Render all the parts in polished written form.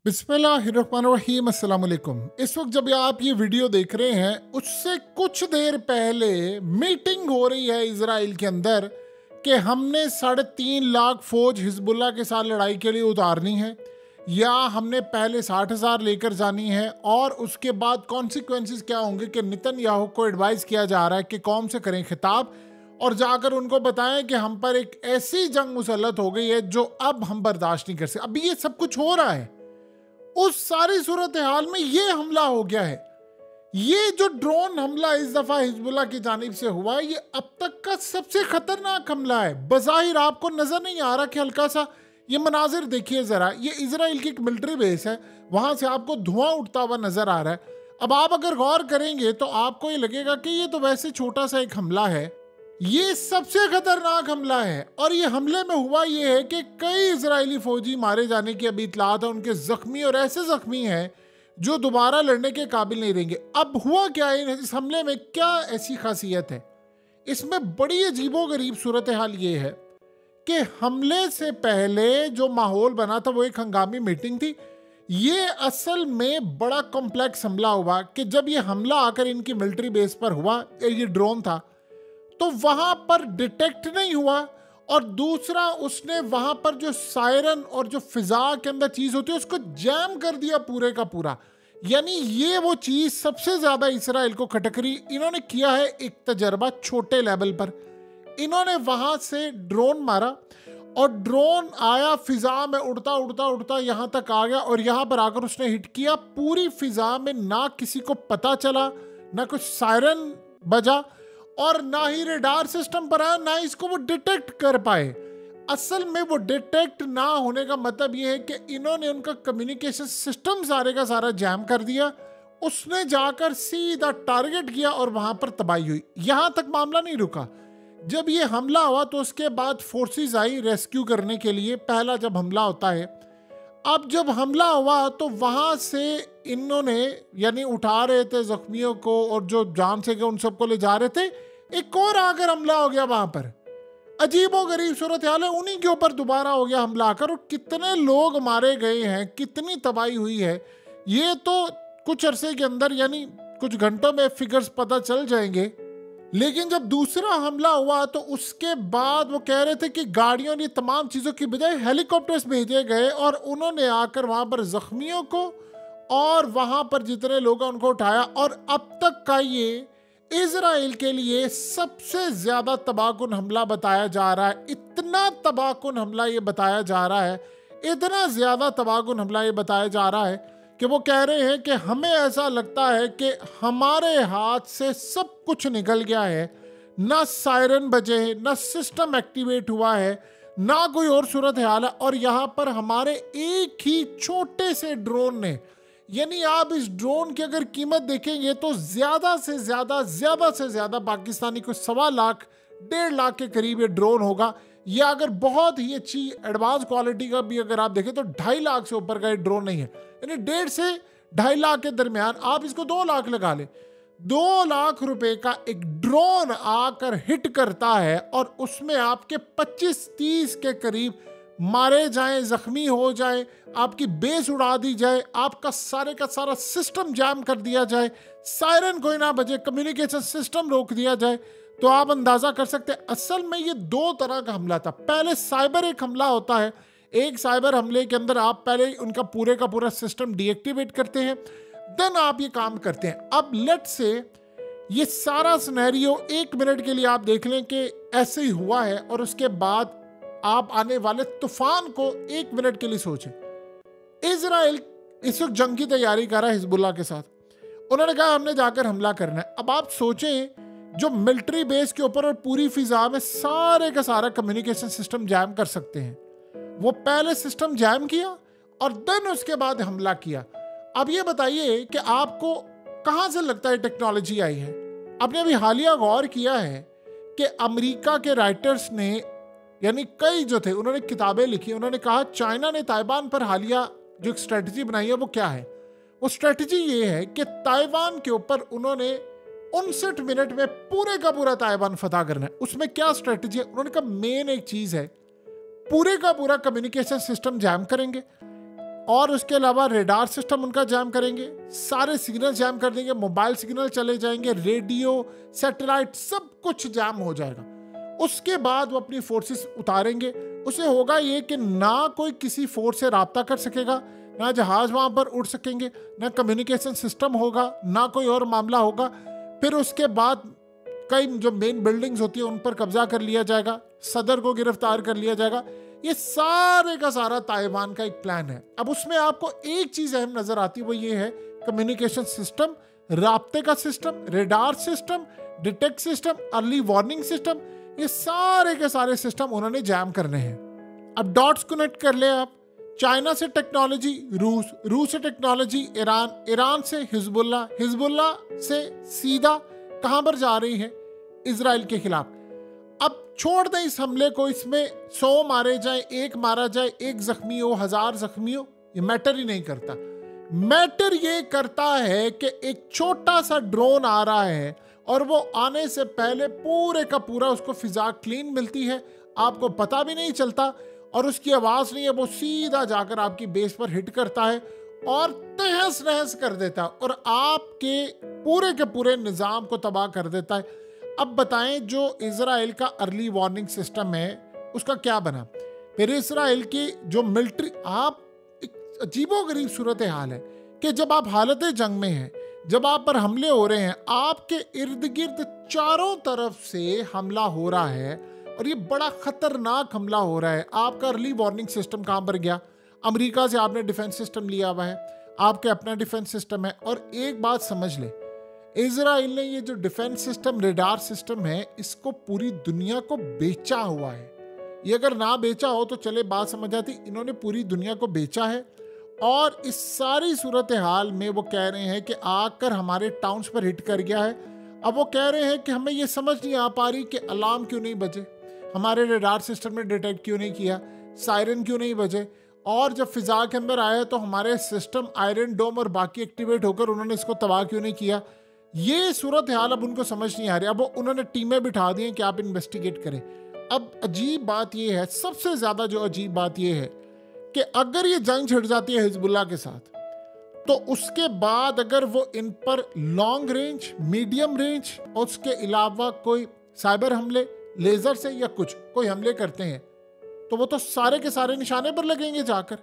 बिस्मिल्लाहिर्रहमानिर्रहीम अस्सलाम वालेकुम। इस वक्त जब आप ये वीडियो देख रहे हैं उससे कुछ देर पहले मीटिंग हो रही है इजराइल के अंदर कि हमने 3.5 लाख फौज हिजबुल्लाह के साथ लड़ाई के लिए उतारनी है या हमने पहले 60,000 लेकर जानी है, और उसके बाद कॉन्सिक्वेंसेस क्या होंगे कि नेतन्याहू को एडवाइस किया जा रहा है कि कौम से करें खिताब और जाकर उनको बताएं कि हम पर एक ऐसी जंग मुसल्लत हो गई है जो अब हम बर्दाश्त नहीं कर सकते। अभी ये सब कुछ हो रहा है, उस सारी सूरत हाल में ये हमला हो गया है। ये जो ड्रोन हमला इस दफा हिजबुल्लाह की जानिब से हुआ है, ये अब तक का सबसे खतरनाक हमला है। बज़ाहिर आपको नजर नहीं आ रहा कि हल्का सा ये मनाजिर देखिए जरा, ये इजराइल की एक मिलिट्री बेस है, वहां से आपको धुआं उठता हुआ नजर आ रहा है। अब आप अगर गौर करेंगे तो आपको ये लगेगा कि ये तो वैसे छोटा सा एक हमला है, ये सबसे खतरनाक हमला है। और ये हमले में हुआ ये है कि कई इजरायली फौजी मारे जाने की अभी इतलात है, उनके जख्मी और ऐसे जख्मी हैं जो दोबारा लड़ने के काबिल नहीं रहेंगे। अब हुआ क्या है इस हमले में, क्या ऐसी खासियत है इसमें? बड़ी अजीबोगरीब सूरत हाल ये है कि हमले से पहले जो माहौल बना था वो एक हंगामी मीटिंग थी। ये असल में बड़ा कॉम्प्लेक्स हमला हुआ कि जब ये हमला आकर इनकी मिलिट्री बेस पर हुआ, ये ड्रोन था, तो वहां पर डिटेक्ट नहीं हुआ, और दूसरा उसने वहां पर जो सायरन और जो फिजा के अंदर चीज होती है उसको जैम कर दिया पूरे का पूरा। यानी ये वो चीज सबसे ज्यादा इसराइल को खटक रही। इन्होंने किया है एक तजर्बा छोटे लेवल पर, इन्होंने वहां से ड्रोन मारा और ड्रोन आया फिजा में उड़ता उड़ता उड़ता यहां तक आ गया, और यहां पर आकर उसने हिट किया पूरी फिजा में। ना किसी को पता चला, ना कुछ सायरन बजा, और ना ही रेडार सिस्टम पर आया, ना इसको वो डिटेक्ट कर पाए। असल में वो डिटेक्ट ना होने का मतलब ये है कि इन्होंने उनका कम्युनिकेशन सिस्टम सारे का सारा जैम कर दिया। उसने जाकर सीधा टारगेट किया और वहां पर तबाही हुई। यहां तक मामला नहीं रुका। जब ये हमला हुआ तो उसके बाद फोर्सेस आई रेस्क्यू करने के लिए। पहला जब हमला होता है, अब जब हमला हुआ तो वहां से इन्होंने यानी उठा रहे थे जख्मियों को और जो जान से उन सबको ले जा रहे थे, एक और आकर हमला हो गया वहां पर। अजीबोगरीब सूरत हाल है, उन्हीं के ऊपर दोबारा हो गया हमला आकर, और कितने लोग मारे गए हैं, कितनी तबाही हुई है, ये तो कुछ अरसे के अंदर यानी कुछ घंटों में फिगर्स पता चल जाएंगे। लेकिन जब दूसरा हमला हुआ तो उसके बाद वो कह रहे थे कि गाड़ियों ने तमाम चीज़ों की बजाय हेलीकॉप्टर्स भेजे गए, और उन्होंने आकर वहां पर जख्मियों को और वहां पर जितने लोग हैं उनको उठाया। और अब तक का ये इजराइल के लिए सबसे ज्यादा तबाहकुन हमला बताया जा रहा है। इतना तबाहकुन हमला ये बताया जा रहा है, इतना ज्यादा तबाहकुन हमला ये बताया जा रहा है कि वो कह रहे हैं कि हमें ऐसा लगता है कि हमारे हाथ से सब कुछ निकल गया है। ना सायरन बजे, ना सिस्टम एक्टिवेट हुआ है, ना कोई और सूरत हाल है, और यहाँ पर हमारे एक ही छोटे से ड्रोन ने, यानी आप इस ड्रोन की अगर कीमत देखेंगे तो ज्यादा से ज्यादा पाकिस्तानी को 1.25 लाख 1.5 लाख के करीब ये ड्रोन होगा। या अगर बहुत ही अच्छी एडवांस क्वालिटी का भी अगर आप देखें तो 2.5 लाख से ऊपर का ये ड्रोन नहीं है, यानी 1.5 से 2.5 लाख के दरमियान। आप इसको 2 लाख लगा ले, 2 लाख रुपए का एक ड्रोन आकर हिट करता है और उसमें आपके 25-30 के करीब मारे जाएं, जख्मी हो जाए, आपकी बेस उड़ा दी जाए, आपका सारे का सारा सिस्टम जैम कर दिया जाए, सायरन कोई ना बजे, कम्युनिकेशन सिस्टम रोक दिया जाए, तो आप अंदाजा कर सकते हैं। असल में ये 2 तरह का हमला था। पहले साइबर एक हमला होता है, एक साइबर हमले के अंदर आप पहले उनका पूरे का पूरा सिस्टम डीएक्टिवेट करते हैं, देन आप ये काम करते हैं। अब लेट से ये सारा सिनेरियो 1 मिनट के लिए आप देख लें कि ऐसे ही हुआ है, और उसके बाद आप आने वाले तूफान को 1 मिनट के लिए सोचें। इजराइल इस वक्त जंग की तैयारी कर रहा है हिजबुल्लाह के साथ। उन्होंने कहा हमने जाकर हमला करना है। अब आप सोचें, जो मिलिट्री बेस के ऊपर और पूरी फिजा में सारे का सारा कम्युनिकेशन सिस्टम जैम कर सकते हैं, वो पहले सिस्टम जैम किया और देन उसके बाद हमला किया। अब ये बताइए कि आपको कहां से लगता है टेक्नोलॉजी आई है? आपने अभी हालिया गौर किया है कि अमेरिका के राइटर्स ने, यानी कई जो थे, उन्होंने किताबें लिखी, उन्होंने कहा चाइना ने ताइवान पर हालिया जो एक स्ट्रेटजी बनाई है वो क्या है? वो स्ट्रेटजी ये है कि ताइवान के ऊपर उन्होंने 59 मिनट में पूरे का पूरा ताइवान फतह करना है। उसमें क्या स्ट्रेटजी है? उन्होंने कहा मेन एक चीज है, पूरे का पूरा कम्युनिकेशन सिस्टम जैम करेंगे, और उसके अलावा रेडार सिस्टम उनका जैम करेंगे, सारे सिग्नल जैम कर देंगे, मोबाइल सिग्नल चले जाएंगे, रेडियो, सैटेलाइट सब कुछ जैम हो जाएगा। उसके बाद वो अपनी फोर्सेस उतारेंगे। उसे होगा ये कि ना कोई किसी फोर्स से राब्ता कर सकेगा, ना जहाज वहां पर उड़ सकेंगे, ना कम्युनिकेशन सिस्टम होगा, ना कोई और मामला होगा। फिर उसके बाद कई जो मेन बिल्डिंग्स होती है उन पर कब्जा कर लिया जाएगा, सदर को गिरफ्तार कर लिया जाएगा। ये सारे का सारा ताइवान का एक प्लान है। अब उसमें आपको एक चीज अहम नजर आती है, वो ये है कम्युनिकेशन सिस्टम, राब्ते का system, radar system, detect system, early warning system, ये सारे के सारे सिस्टम उन्होंने जैम करने हैं। अब डॉट्स कनेक्ट कर ले आप, चाइना से टेक्नोलॉजी रूस, रूस से टेक्नोलॉजी ईरान, ईरान से हिजबुल्ला, हिजबुल्ला से सीधा कहां पर जा रही है? इजराइल के खिलाफ। अब छोड़ दें इस हमले को, इसमें 100 मारे जाए, 1 मारा जाए, 1 जख्मी हो, 1000 जख्मी हो, ये मैटर ही नहीं करता। मैटर ये करता है कि एक छोटा सा ड्रोन आ रहा है और वो आने से पहले पूरे का पूरा उसको फिजा क्लीन मिलती है, आपको पता भी नहीं चलता, और उसकी आवाज नहीं है, वो सीधा जाकर आपकी बेस पर हिट करता है और तहस नहस कर देता है और आपके पूरे निजाम को तबाह कर देता है। अब बताएं, जो इजराइल का अर्ली वार्निंग सिस्टम है उसका क्या बना? फिर इजराइल की जो मिलिट्री, आप एक अजीबोगरीब सूरत हाल है कि जब आप हालत जंग में हैं, जब आप पर हमले हो रहे हैं, आपके इर्द गिर्द चारों तरफ से हमला हो रहा है और ये बड़ा खतरनाक हमला हो रहा है। आपका अर्ली वार्निंग सिस्टम कहां पर गया? अमेरिका से आपने डिफेंस सिस्टम लिया हुआ है, आपके अपना डिफेंस सिस्टम है। और एक बात समझ ले, इजराइल ने ये जो डिफेंस सिस्टम, रेडार सिस्टम है, इसको पूरी दुनिया को बेचा हुआ है। ये अगर ना बेचा हो तो चले बात समझ आती, इन्होंने पूरी दुनिया को बेचा है। और इस सारी सूरत हाल में वो कह रहे हैं कि आकर हमारे टाउन्स पर हिट कर गया है। अब वो कह रहे हैं कि हमें ये समझ नहीं आ पा रही कि अलार्म क्यों नहीं बजे, हमारे रेडार सिस्टम ने डिटेक्ट क्यों नहीं किया, सायरन क्यों नहीं बजे, और जब फिजा के अंदर आया तो हमारे सिस्टम आयरन डोम और बाकी एक्टिवेट होकर उन्होंने इसको तबाह क्यों नहीं किया। ये सूरत हाल अब उनको समझ नहीं आ रही। अब उन्होंने टीमें बिठा दी हैं कि आप इन्वेस्टिगेट करें। अब अजीब बात यह है, सबसे ज्यादा जो अजीब बात यह है कि अगर ये जंग छिड़ जाती है हिजबुल्लाह के साथ, तो उसके बाद अगर वो इन पर लॉन्ग रेंज, मीडियम रेंज और उसके अलावा कोई साइबर हमले, लेजर से या कुछ कोई हमले करते हैं, तो वो तो सारे के सारे निशाने पर लगेंगे जाकर।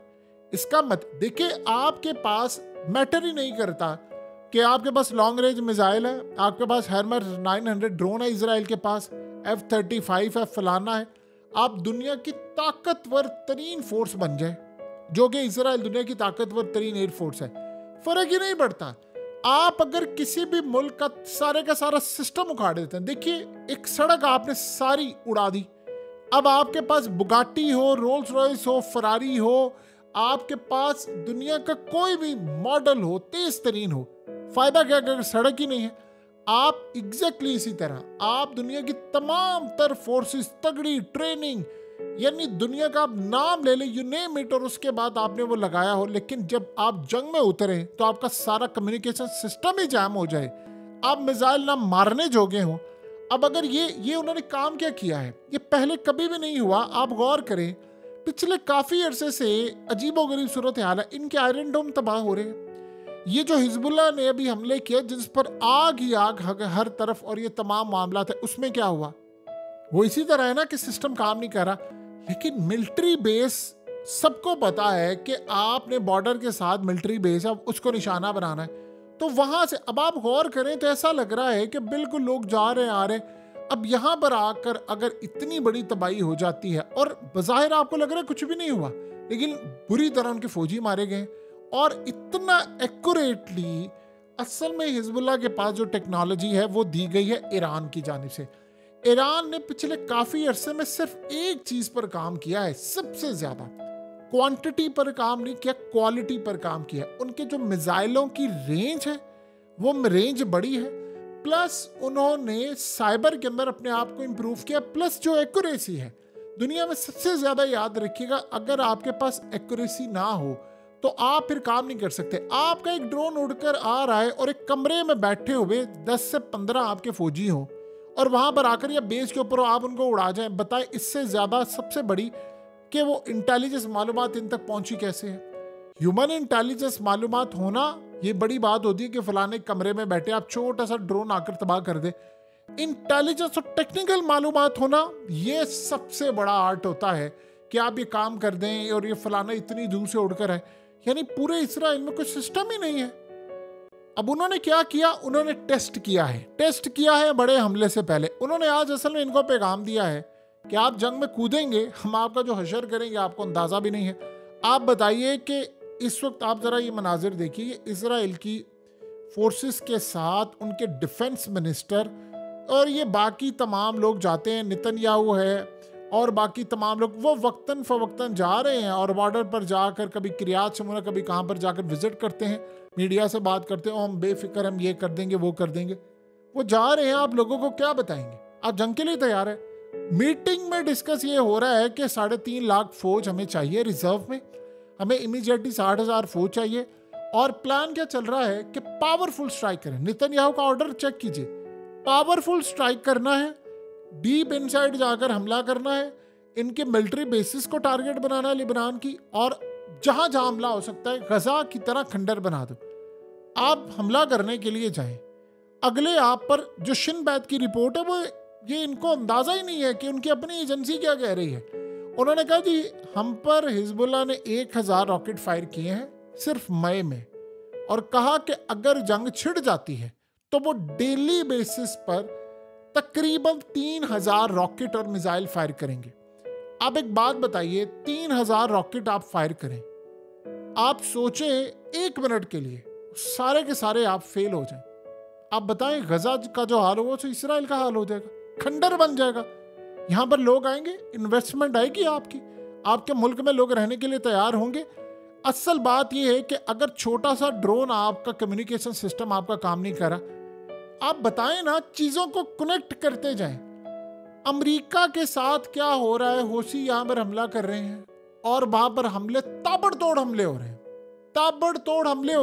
इसका मत देखिए, आपके पास मैटर ही नहीं करता कि आपके पास लॉन्ग रेंज मिसाइल है, आपके पास हैमर 900 ड्रोन है, इजराइल के पास F-35 है, फलाना है। आप दुनिया की ताकतवर तरीन फोर्स बन जाए, जो कि इजराइल दुनिया की ताकतवर तरीन एयरफोर्स है, फर्क ही नहीं पड़ता। आप अगर किसी भी मुल्क का सारा सिस्टम उखाड़ देते हैं, देखिए एक सड़क आपने सारी उड़ा दी। अब आपके पास बुगाटी हो, रोल्स रॉयस हो, फरारी हो, आपके पास दुनिया का कोई भी मॉडल हो, तेज तरीन हो, फायदा क्या अगर सड़क ही नहीं है। आप एग्जैक्टली इसी तरह आप दुनिया की तमाम तर फोर्सेस, तगड़ी ट्रेनिंग, यानी दुनिया का आप नाम ले ले, यू नेम इट, और उसके बाद आपने वो लगाया हो, लेकिन जब आप जंग में उतरे तो आपका सारा कम्युनिकेशन सिस्टम ही जैम हो जाए, आप मिसाइल ना मारने जोगे हो। अब अगर ये उन्होंने काम क्या किया है, ये पहले कभी भी नहीं हुआ। आप गौर करें, पिछले काफी अरसे से अजीबोगरीब सूरत हाल है, इनके आयरन डोम तबाह हो रहे हैं। ये जो हिजबुल्लाह ने अभी हमले किए जिस पर आग ही आग हर तरफ, और ये तमाम मामला थे, उसमें क्या हुआ? वो इसी तरह है ना कि सिस्टम काम नहीं कर रहा। लेकिन मिलिट्री बेस, सबको पता है कि आपने बॉर्डर के साथ मिलिट्री बेस है, उसको निशाना बनाना है, तो वहां से अब आप गौर करें तो ऐसा लग रहा है कि बिल्कुल लोग जा रहे हैं, आ रहे हैं। अब यहां पर आकर अगर इतनी बड़ी तबाही हो जाती है, और बज़ाहिर आपको लग रहा है कुछ भी नहीं हुआ, लेकिन बुरी तरह उनके फौजी मारे गए, और इतना एक्यूरेटली असल में हिजबुल्लाह के पास जो टेक्नोलॉजी है वो दी गई है ईरान की जानिब से। ईरान ने पिछले काफी अरसे में सिर्फ एक चीज पर काम किया है, सबसे ज्यादा क्वांटिटी पर काम नहीं किया, क्वालिटी पर काम किया। उनके जो मिसाइलों की रेंज है वो रेंज बड़ी है, प्लस उन्होंने साइबर के अंदर अपने आप को इंप्रूव किया, प्लस जो एक्यूरेसी है दुनिया में सबसे ज्यादा, याद रखिएगा, अगर आपके पास एक्यूरेसी ना हो तो आप फिर काम नहीं कर सकते। आपका एक ड्रोन उड़कर आ रहा है और एक कमरे में बैठे हुए 10 से 15 आपके फौजी हो, और वहां पर आकर या बेस के ऊपर आप उनको उड़ा जाएं, बताएं इससे ज्यादा सबसे बड़ी कि वो इंटेलिजेंस मालूमात इन तक पहुंची कैसे है। ह्यूमन इंटेलिजेंस मालूमात होना ये बड़ी बात होती है कि फलाने कमरे में बैठे आप छोटा सा ड्रोन आकर तबाह कर दे। इंटेलिजेंस और टेक्निकल मालूमात होना ये सबसे बड़ा आर्ट होता है कि आप ये काम कर दें और ये फलाना इतनी दूर से उड़कर है। यानी पूरे इस्राइल में कोई सिस्टम ही नहीं है। अब उन्होंने क्या किया, उन्होंने टेस्ट किया है बड़े हमले से पहले। उन्होंने आज असल में इनको पैगाम दिया है कि आप जंग में कूदेंगे, हम आपका जो हशर करेंगे आपको अंदाजा भी नहीं है। आप बताइए कि इस वक्त आप जरा ये मनाजिर देखिए, इजराइल की फोर्सेस के साथ उनके डिफेंस मिनिस्टर और ये बाकी तमाम लोग जाते हैं, नेतन्याहू है और बाकी तमाम लोग, वो वक्तन फवक्तन जा रहे हैं और बॉर्डर पर जाकर कभी किरियात शमूना कभी कहाँ पर जाकर विजिट करते हैं, मीडिया से बात करते हैं, हम बेफिक्र हम ये कर देंगे वो कर देंगे। वो जा रहे हैं, आप लोगों को क्या बताएंगे? आप जंग के लिए तैयार है। मीटिंग में डिस्कस ये हो रहा है कि 3.5 लाख फौज हमें चाहिए रिजर्व में, हमें इमीडिएटली 60,000 फौज चाहिए। और प्लान क्या चल रहा है कि पावरफुल स्ट्राइक करें। नेतन्याहू का ऑर्डर चेक कीजिए, पावरफुल स्ट्राइक करना है, डीप इनसाइड जाकर हमला करना है, इनके मिलिट्री बेसिस को टारगेट बनाना है लिबनान की, और जहां जहां हमला हो सकता है गजा की तरह खंडर बना दो। आप हमला करने के लिए जाएं। अगले आप पर जो शिन बैत की रिपोर्ट है वो ये इनको अंदाजा ही नहीं है कि उनकी अपनी एजेंसी क्या कह रही है। उन्होंने कहा जी हम पर हिजबुल्लाह ने 1000 रॉकेट फायर किए हैं सिर्फ मई में, और कहा कि अगर जंग छिड़ जाती है तो वो डेली बेसिस पर तकरीबन 3000 रॉकेट और मिसाइल फायर करेंगे। आप एक बात बताइए, 3000 रॉकेट आप फायर करें, आप सोचें 1 मिनट के लिए सारे के सारे आप फेल हो जाएं। आप बताएं गजा का जो हाल होगा तो इसराइल का हाल हो जाएगा, खंडर बन जाएगा। यहां पर लोग आएंगे, इन्वेस्टमेंट आएगी आपकी, आपके मुल्क में लोग रहने के लिए तैयार होंगे। असल बात यह है कि अगर छोटा सा ड्रोन आपका कम्युनिकेशन सिस्टम आपका काम नहीं कर रहा, आप बताएं ना, चीजों को कनेक्ट करते जाएं। अमेरिका के साथ क्या हो रहा है, हौसी यहां पर हमला कर रहे हैं और वहां पर हमले ताबड़तोड़ हमले हो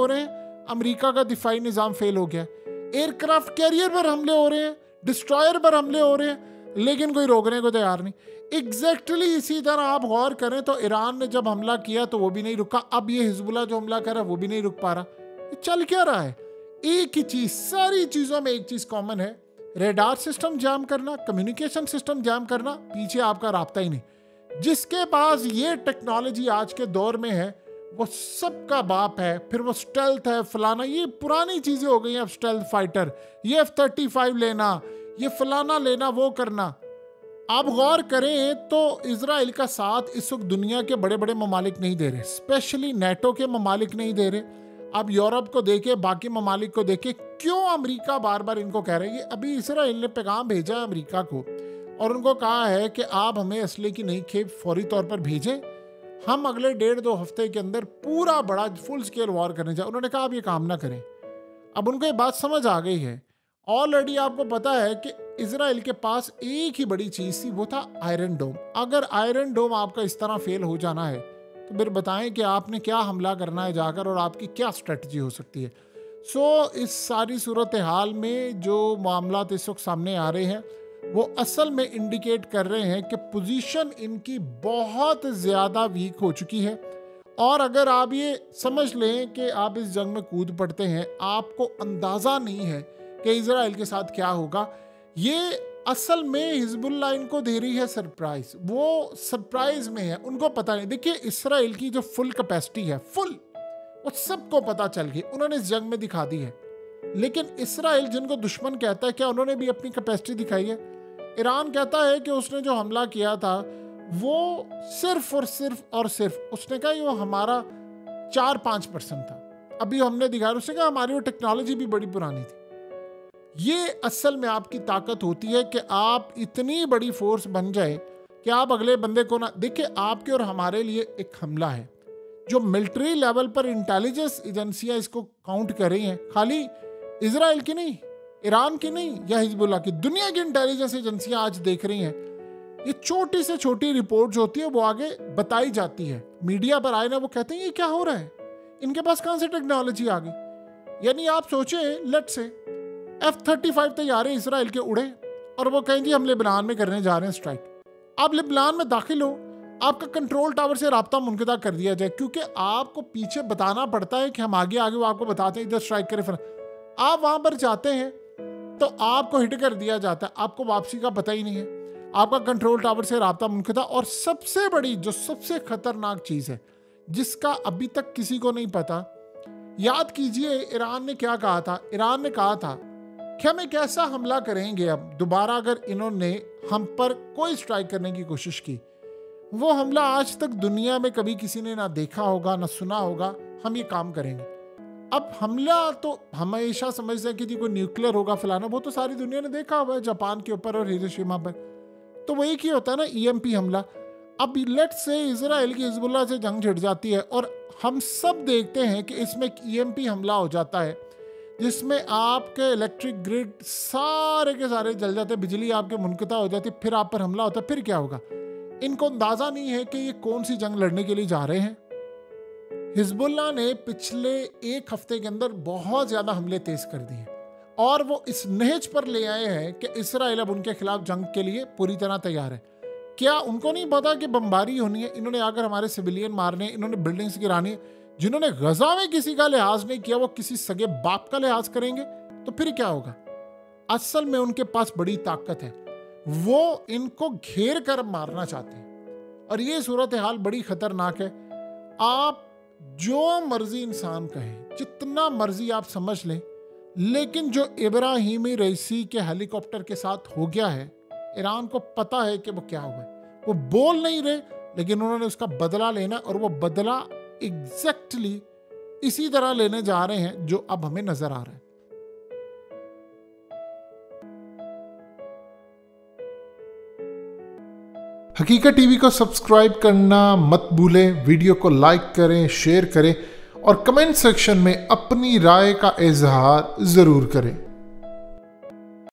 रहे हैं। अमेरिका का दिफाई निजाम फेल हो गया, एयरक्राफ्ट कैरियर पर हमले हो रहे हैं, डिस्ट्रॉयर पर हमले हो रहे हैं, लेकिन कोई रोकने को तैयार नहीं। एग्जैक्टली इसी तरह आप गौर करें तो ईरान ने जब हमला किया तो वो भी नहीं रुका, अब ये हिजबुल्लाह जो हमला कर रहा है वो भी नहीं रुक पा रहा। ये चल क्या रहा है? एक ही चीज, सारी चीजों में एक चीज कॉमन है, रेडार सिस्टम जाम करना, कम्युनिकेशन सिस्टम जाम करना, पीछे आपका राब्ता ही नहीं। जिसके पास ये टेक्नोलॉजी आज के दौर में है वो सबका बाप है। फिर वो स्टेल्थ है, फलाना, ये पुरानी चीजें हो गई हैं। अब स्टेल्थ फाइटर, ये F-35 लेना, ये फलाना लेना, वो करना। आप गौर करें तो इजराइल का साथ इस वक्त दुनिया के बड़े बड़े ममालिक नहीं दे रहे, स्पेशली नेटो के ममालिक नहीं दे रहे। आप यूरोप को देखे, बाकी ममालिक को देखे, क्यों अमेरिका बार बार इनको कह रही है। अभी इजराइल ने पैगाम भेजा है अमेरिका को और उनको कहा है कि आप हमें असले की नई खेप फौरी तौर पर भेजें, हम अगले 1.5-2 हफ्ते के अंदर पूरा बड़ा फुल स्केल वॉर करने जाए। उन्होंने कहा आप ये काम ना करें। अब उनको ये बात समझ आ गई है। ऑलरेडी आपको पता है कि इजराइल के पास एक ही बड़ी चीज थी, वो था आयरन डोम। अगर आयरन डोम आपका इस तरह फेल हो जाना है तो फिर बताएं कि आपने क्या हमला करना है जाकर और आपकी क्या स्ट्रेटजी हो सकती है। इस सारी सूरत हाल में जो मामला इस वक्त सामने आ रहे हैं वो असल में इंडिकेट कर रहे हैं कि पोजीशन इनकी बहुत ज़्यादा वीक हो चुकी है। और अगर आप ये समझ लें कि आप इस जंग में कूद पड़ते हैं, आपको अंदाज़ा नहीं है कि इजराइल के साथ क्या होगा। ये असल में हिजबुल्लाह इनको दे रही है सरप्राइज, वो सरप्राइज में है, उनको पता नहीं। देखिए इजराइल की जो फुल कैपेसिटी है, फुल, वो सबको पता चल गई, उन्होंने इस जंग में दिखा दी है। लेकिन इजराइल जिनको दुश्मन कहता है, क्या उन्होंने भी अपनी कैपेसिटी दिखाई है? ईरान कहता है कि उसने जो हमला किया था वो सिर्फ और सिर्फ उसने कहा वो हमारा 4-5% था, अभी हमने दिखाया। उसने कहा हमारी वो टेक्नोलॉजी भी बड़ी पुरानी थी। ये असल में आपकी ताकत होती है कि आप इतनी बड़ी फोर्स बन जाए कि आप अगले बंदे को ना देखिए। आपके और हमारे लिए एक हमला है जो मिलिट्री लेवल पर इंटेलिजेंस एजेंसियां इसको काउंट कर रही हैं, खाली इजराइल की नहीं, ईरान की नहीं या हिजबुल्लाह की, दुनिया की इंटेलिजेंस एजेंसियां आज देख रही हैं। ये छोटी से छोटी रिपोर्ट जो होती है वो आगे बताई जाती है, मीडिया पर आए ना वो कहते हैं ये क्या हो रहा है, इनके पास कहां से टेक्नोलॉजी आ गई। यानी आप सोचें, लेट्स से F-35 तैयार है इसराइल के उड़े और वो कहें जी हम लेबनान में करने जा रहे हैं स्ट्राइक। आप लेबनान में दाखिल हो, आपका कंट्रोल टावर से राब्ता मुनक़ता कर दिया जाए, क्योंकि आपको पीछे बताना पड़ता है कि हम आगे आगे, वो आपको बताते हैं इधर स्ट्राइक करें, फिर आप वहां पर जाते हैं तो आपको हिट कर दिया जाता है, आपको वापसी का पता ही नहीं है, आपका कंट्रोल टावर से राब्ता मुनक़ता। और सबसे बड़ी, जो सबसे खतरनाक चीज़ है जिसका अभी तक किसी को नहीं पता, याद कीजिए ईरान ने क्या कहा था। ईरान ने कहा था कि हम एक ऐसा हमला करेंगे अब दोबारा, अगर इन्होंने हम पर कोई स्ट्राइक करने की कोशिश की, वो हमला आज तक दुनिया में कभी किसी ने ना देखा होगा ना सुना होगा, हम ये काम करेंगे। अब हमला तो हमेशा समझते हैं कि जी कोई न्यूक्लियर होगा फलाना, वो तो सारी दुनिया ने देखा हुआ है, जापान के ऊपर और हिरोशिमा पर, तो वो एक ही होता है ना, EMP हमला। अब लेट्स से इजराइल की हिजबुल्लाह से जंग छिड़ जाती है और हम सब देखते हैं कि इसमें EMP हमला हो जाता है, जिसमें आपके इलेक्ट्रिक ग्रिड सारे के सारे जल जाते हैं, बिजली आपके मुनक़ता हो जाती है, फिर आप पर हमला होता है, फिर क्या होगा? इनको अंदाज़ा नहीं है कि ये कौन सी जंग लड़ने के लिए जा रहे हैं। हिजबुल्लाह ने पिछले एक हफ्ते के अंदर बहुत ज़्यादा हमले तेज़ कर दिए और वो इस नहज पर ले आए हैं कि इसराइल अब उनके खिलाफ जंग के लिए पूरी तरह तैयार है। क्या उनको नहीं पता कि बमबारी होनी है? इन्होंने आकर हमारे सिविलियन मारने, इन्होंने बिल्डिंग्स गिरानी है। जिन्होंने गजा में किसी का लिहाज नहीं किया, वो किसी सगे बाप का लिहाज करेंगे तो फिर क्या होगा? असल में उनके पास बड़ी ताकत है, वो इनको घेर कर मारना चाहते हैं और ये सूरत हाल बड़ी खतरनाक है। आप जो मर्जी इंसान कहें, जितना मर्जी आप समझ लें, लेकिन जो इब्राहिमी रईसी के हेलीकॉप्टर के साथ हो गया है, ईरान को पता है कि वो क्या हुआ है। वो बोल नहीं रहे, लेकिन उन्होंने उसका बदला लेना और वो बदला एग्जैक्टली इसी तरह लेने जा रहे हैं जो अब हमें नजर आ रहा है। हकीकत टीवी को सब्सक्राइब करना मत भूलें, वीडियो को लाइक करें, शेयर करें और कमेंट सेक्शन में अपनी राय का इजहार ज़रूर करें।